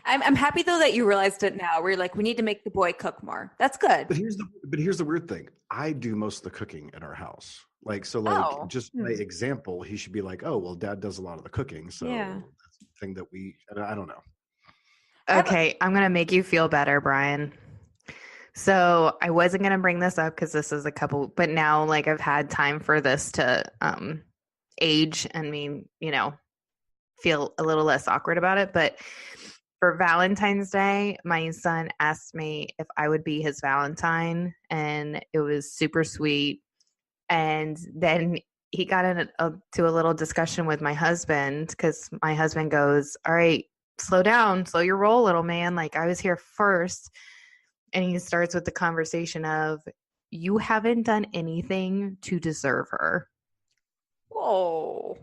I'm happy though that you realized it now. Where you're like, we need to make the boy cook more. That's good. But here's the weird thing. I do most of the cooking in our house. Like Oh, just by example, he should be like, oh well, dad does a lot of the cooking, yeah. so that's the thing that I don't know. I have. Okay, I'm gonna make you feel better, Brian. So I wasn't gonna bring this up because this is a couple, but now like I've had time for this to age and feel a little less awkward about it. But for Valentine's Day, my son asked me if I would be his Valentine, and it was super sweet. And then he got to a little discussion with my husband because my husband goes, "All right, slow down, slow your roll, little man. Like I was here first." And he starts with the conversation of, "You haven't done anything to deserve her." Whoa.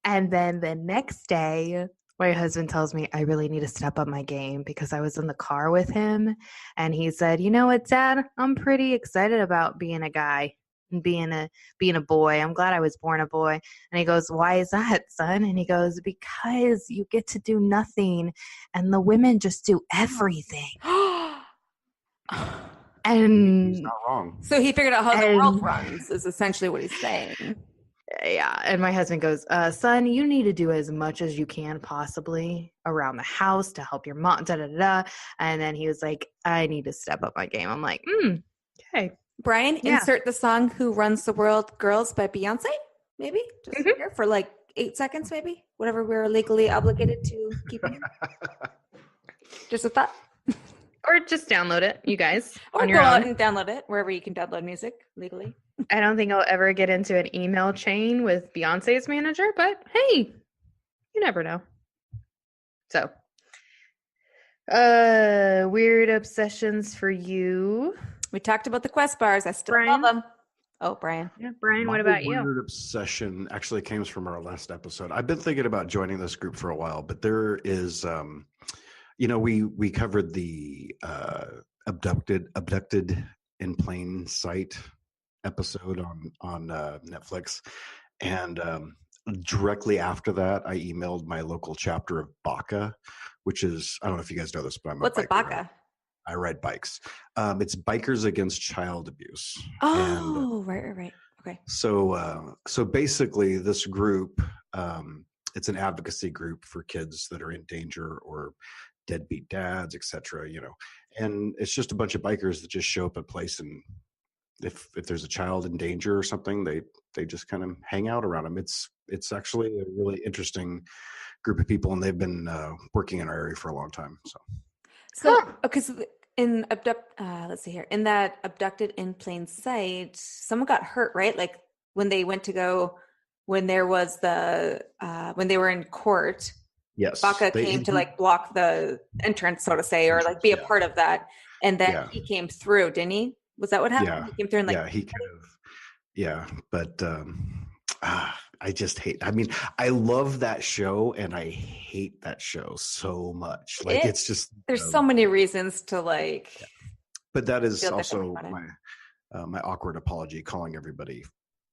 And then the next day, my husband tells me I really need to step up my game because I was in the car with him. And he said, "You know what, Dad? I'm pretty excited about being a guy and being a boy. I'm glad I was born a boy." And he goes, "Why is that, son?" And he goes, "Because you get to do nothing and the women just do everything." And He's not wrong. So he figured out how the world runs is essentially what he's saying. yeah. And my husband goes, "Son, you need to do as much as you can possibly around the house to help your mom, da da da." And then he was like, "I need to step up my game." I'm like, okay. Brian, Yeah. insert the song "Who Runs the World Girls" by Beyonce, maybe? Just here for like 8 seconds, maybe? Whatever we're legally obligated to keep in. Just a thought. Or just download it, you guys. Or on go your out own. and download it wherever you can download music legally. I don't think I'll ever get into an email chain with Beyonce's manager, but hey, you never know. So, weird obsessions for you. We talked about the Quest bars. I still Brian? love them. Oh, Brian. Yeah, Brian, My what about you? weird obsession actually came from our last episode. I've been thinking about joining this group for a while, but there is, we covered the abducted in plain sight episode on Netflix, and directly after that, I emailed my local chapter of BACA, which is, I don't know if you guys know this, but I'm What's a BACA? I ride bikes. It's Bikers Against Child Abuse. Oh, right. Okay. So basically, this group, it's an advocacy group for kids that are in danger or deadbeat dads, etc. And it's just a bunch of bikers that just show up at a place, and if there's a child in danger or something, they just kind of hang out around them. It's actually a really interesting group of people, and they've been working in our area for a long time. So let's see here. In that abducted in plain sight, someone got hurt, right? Like when they went to go, when there was when they were in court. Yes. BACA came to like block the entrance, so to say, or like be a part of that. And then he came through, didn't he? Was that what happened? Yeah. He came through and like, he kind of, but I just I love that show, and I hate that show so much. Like it's just there's so many reasons to like. Yeah. But that is also my awkward apology, calling everybody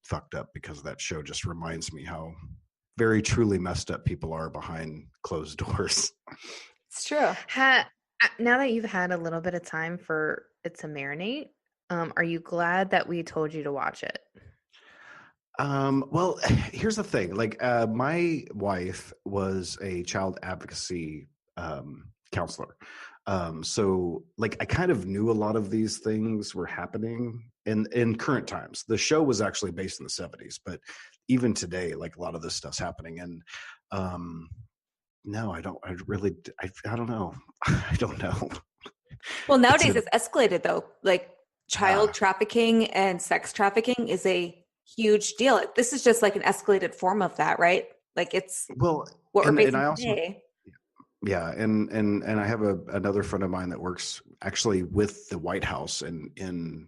fucked up, because that show just reminds me how very truly messed up people are behind closed doors. It's true. Now that you've had a little bit of time for it to marinate, are you glad that we told you to watch it? Well, here's the thing. Like, my wife was a child advocacy counselor. So like I kind of knew a lot of these things were happening in current times. The show was actually based in the 70s, but even today, like a lot of this stuff's happening. And no, I don't know. I don't know. Well, nowadays it's escalated though. Like child trafficking and sex trafficking is a huge deal. This is just like an escalated form of that, right? Like it's what we're facing today. Yeah, and I have another friend of mine that works actually with the White House in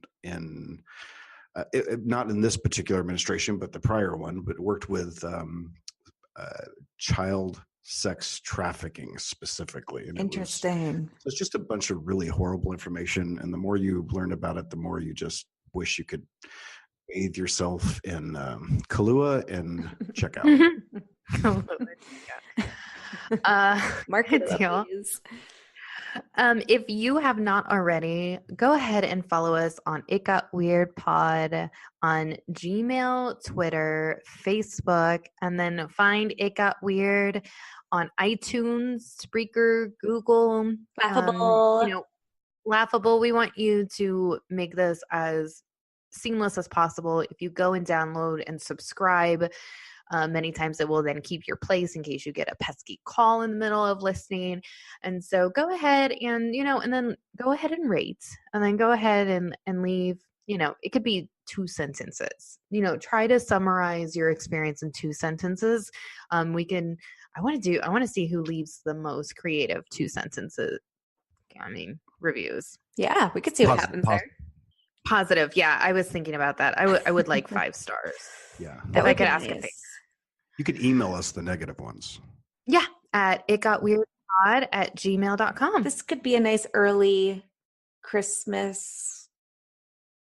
not in this particular administration, but the prior one, but worked with child sex trafficking specifically. And interesting. It's just a bunch of really horrible information, and the more you learn about it, the more you just wish you could bathe yourself in Kahula and check out. Market deal. If you have not already, go ahead and follow us on It Got Weird Pod on Gmail, Twitter, Facebook, and then find It Got Weird on iTunes, Spreaker, Google. Laughable. Laughable. We want you to make this as seamless as possible. If you go and download and subscribe, many times it will then keep your place in case you get a pesky call in the middle of listening. And so go ahead and, and then go ahead and rate, and then go ahead and leave, it could be 2 sentences, try to summarize your experience in 2 sentences. I want to see who leaves the most creative 2 sentences. Reviews. Yeah, we could see what happens there. Positive. Yeah, I was thinking about that. I would like 5 stars. Yeah. If I could ask a favor. You could email us the negative ones. Yeah, at itgotweirdpod@gmail.com. This could be a nice early Christmas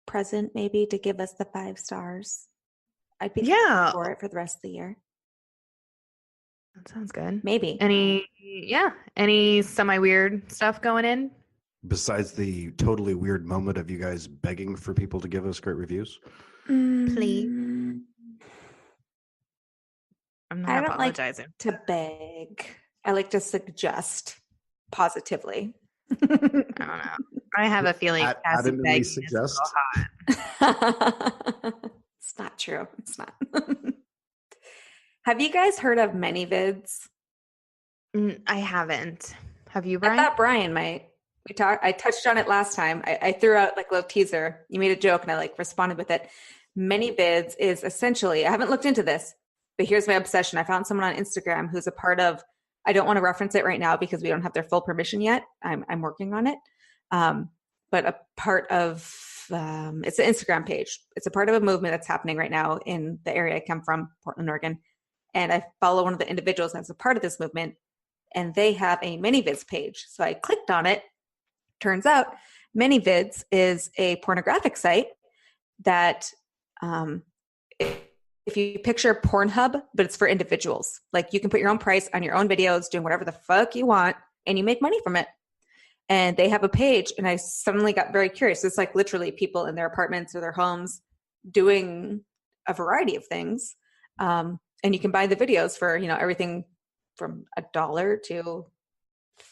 present, maybe, to give us the 5 stars. I'd be for it for the rest of the year. That sounds good. Maybe. Any semi-weird stuff going in? Besides the totally weird moment of you guys begging for people to give us great reviews? Please. I'm not apologizing. Like to beg. I like to suggest positively. I don't know. I have a feeling adamantly suggest. It's not true. It's not. Have you guys heard of ManyVids? I haven't. Have you, Brian? I thought Brian might. I touched on it last time. I threw out like a little teaser. You made a joke and I responded with it. ManyVids is essentially, I haven't looked into this, but here's my obsession. I found someone on Instagram who's a part of, I don't want to reference it right now because we don't have their full permission yet. I'm working on it. But a part of, it's an Instagram page. It's a part of a movement that's happening right now in the area I come from, Portland, Oregon. And I follow one of the individuals that's a part of this movement, and they have a ManyVids page. So I clicked on it. Turns out ManyVids is a pornographic site that, if you picture Pornhub, but it's for individuals. Like you can put your own price on your own videos, doing whatever the fuck you want, and you make money from it. And they have a page, and I suddenly got very curious. It's like literally people in their apartments or their homes doing a variety of things. And you can buy the videos for, everything from $1 to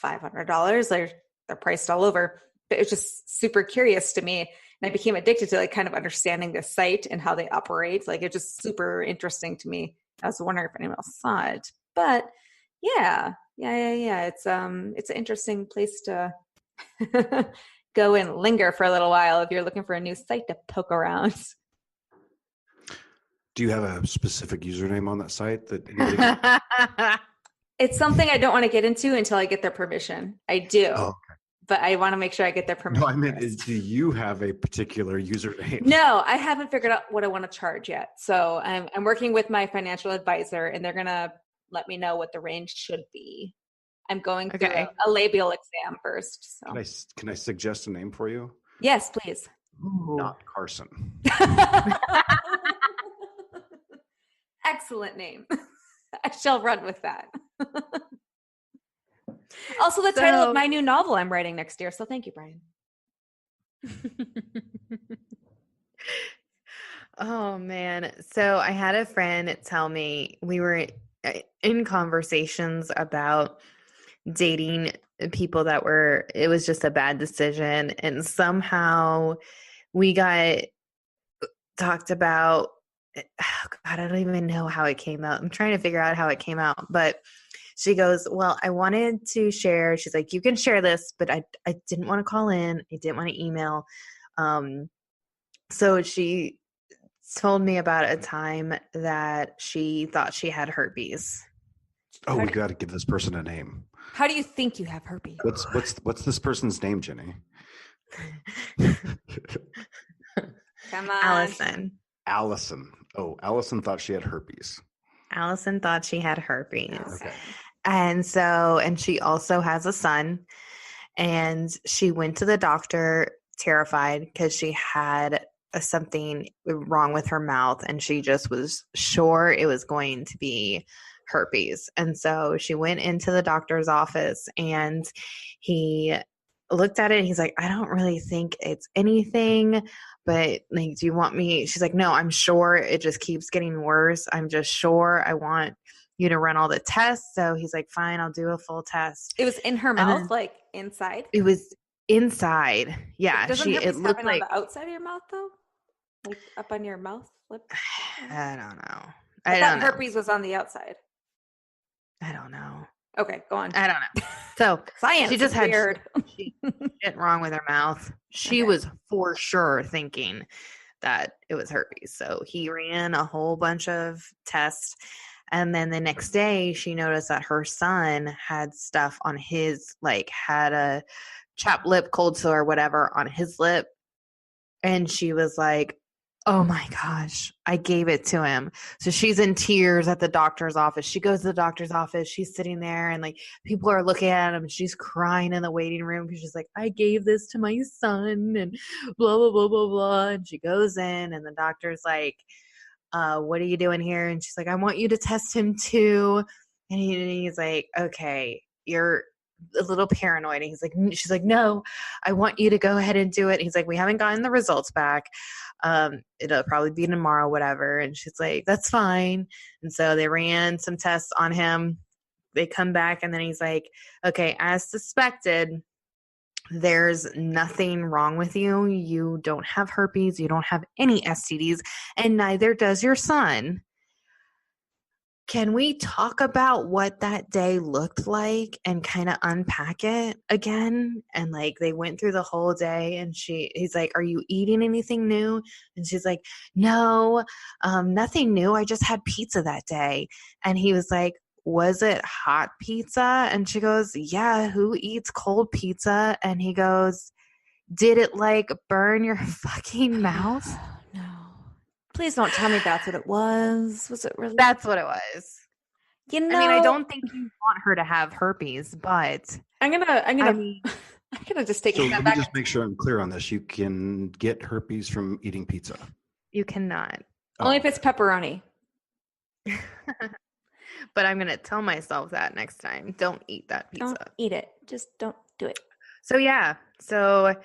$500. They're priced all over. But it's just super curious to me. And I became addicted to kind of understanding this site and how they operate. It's just super interesting to me. I was wondering if anyone else saw it. But yeah. It's an interesting place to go and linger for a little while if you're looking for a new site to poke around. Do you have a specific username on that site that? It's something I don't want to get into until I get their permission. I do. Oh, okay. But I want to make sure I get their permission. No, I meant, do you have a particular username? No, I haven't figured out what I want to charge yet. So I'm working with my financial advisor, and they're going to let me know what the range should be. I'm going through a labial exam first. So. Can I suggest a name for you? Yes, please. Ooh. Not Carson. Excellent name. I shall run with that. Also, the title of my new novel I'm writing next year. So thank you, Brian. Oh, man. So I had a friend tell me we were in conversations about dating people that it was just a bad decision. And somehow we got talked about, God, I don't even know how it came out. I'm trying to figure out how it came out. But she goes, well, I wanted to share. She's like, you can share this, but I didn't want to call in. I didn't want to email. So she told me about a time that she thought she had herpes. Oh, we got to give this person a name. How do you think you have herpes? What's this person's name, Jenny? Come on. Allison. Oh, Allison thought she had herpes. Allison thought she had herpes. Okay. And she also has a son, and she went to the doctor terrified because she had something wrong with her mouth, and she just was sure it was going to be herpes. And so she went into the doctor's office and he looked at it and he's like, I don't really think it's anything, but like, do you want me? She's like, no, I'm sure it just keeps getting worse. I'm just sure I want you to run all the tests. So he's like, fine, I'll do a full test. It was in her mouth, like inside? It was inside. Yeah. Doesn't herpes it looked happen like on the outside of your mouth though? Like up on your mouth lip? I don't know. I thought herpes was on the outside. I don't know. Okay, go on. I don't know. So science. She just had weird. shit wrong with her mouth. She was for sure thinking that it was herpes. So he ran a whole bunch of tests. And then the next day she noticed that her son had stuff on his, like had a chapped lip, cold sore, whatever on his lip. And she was like, oh my gosh, I gave it to him. So she's in tears at the doctor's office. She goes to the doctor's office. She's sitting there and like people are looking at him. She's crying in the waiting room because she's like, I gave this to my son and blah, blah, blah, blah, blah. And she goes in and the doctor's like, what are you doing here? And she's like, I want you to test him too. And he's like, okay, you're a little paranoid. And she's like, no, I want you to go ahead and do it. And he's like, we haven't gotten the results back. It'll probably be tomorrow, whatever. And she's like, that's fine. And so they ran some tests on him. They come back and then he's like, okay, as suspected, there's nothing wrong with you. You don't have herpes. You don't have any STDs, and neither does your son. Can we talk about what that day looked like and kind of unpack it again? And like they went through the whole day and he's like, are you eating anything new? And she's like, no, nothing new. I just had pizza that day. And he was like, was it hot pizza? And she goes, yeah, who eats cold pizza? And he goes, did it like burn your fucking mouth? No. Please don't tell me that's what it was. Was it really? That's what it was. You know, I mean, I don't think you want her to have herpes, but I'm gonna just take so a step let back. me just make sure I'm clear on this. You can get herpes from eating pizza. You cannot. Only if it's pepperoni. But I'm gonna tell myself that next time. Don't eat that pizza. Don't eat it. Just don't do it. So yeah. So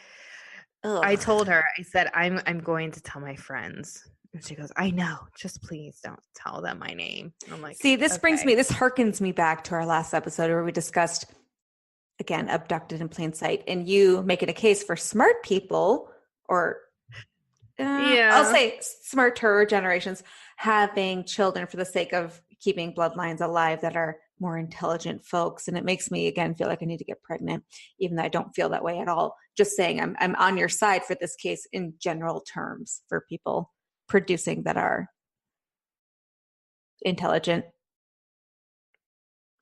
Ugh. I told her, I said, I'm going to tell my friends. And she goes, I know. Just please don't tell them my name. And I'm like, see, this okay. this harkens me back to our last episode where we discussed, again, abducted in plain sight, and you making a case for smart people, or I'll say smarter generations, having children for the sake of keeping bloodlines alive that are more intelligent folks. And it makes me, again, feel like I need to get pregnant, even though I don't feel that way at all. Just saying I'm on your side for this case in general terms for people producing that are intelligent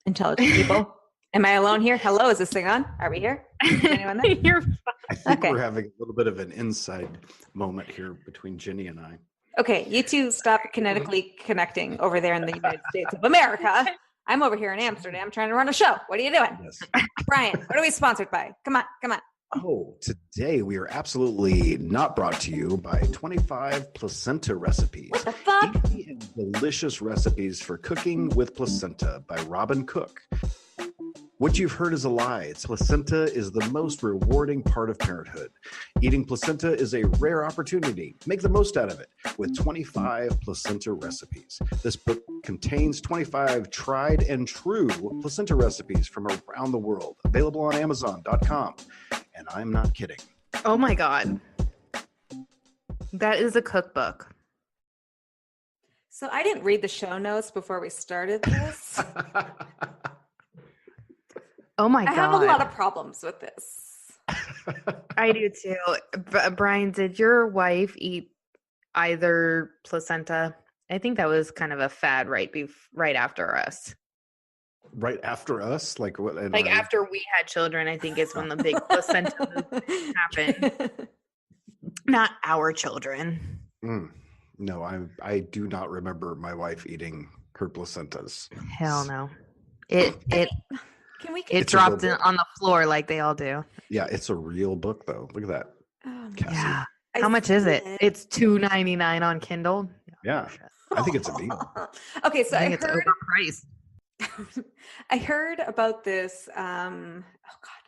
people. Am I alone here? Hello, is this thing on? Are we here? Anyone there? You're fine. I think we're having a little bit of an inside moment here between Ginny and I. Okay, you two stop kinetically connecting over there in the United States of America. I'm over here in Amsterdam trying to run a show. What are you doing? Yes. Brian, what are we sponsored by? Come on. Oh, today we are absolutely not brought to you by 25 placenta recipes. What the fuck? Easy and delicious recipes for cooking with placenta by Robin Cook. What you've heard is a lie. Placenta is the most rewarding part of parenthood. Eating placenta is a rare opportunity. Make the most out of it with 25 placenta recipes. This book contains 25 tried and true placenta recipes from around the world, available on Amazon.com. And I'm not kidding. Oh my God. That is a cookbook. So I didn't read the show notes before we started this. Oh my God. I have a lot of problems with this. I do too. Brian, did your wife eat either placenta? I think that was kind of a fad right after us. Right after us? Like what? After we had children, I think is when the big placenta happened. Not our children. No, I do not remember my wife eating her placentas. Hell no. It dropped on the floor like they all do. Yeah, it's a real book though. Look at that. Cassie. Yeah. How much is it? It's $2.99 on Kindle. Yeah. I think it's a deal. Okay, so I think it's overpriced. I heard about this. Oh God,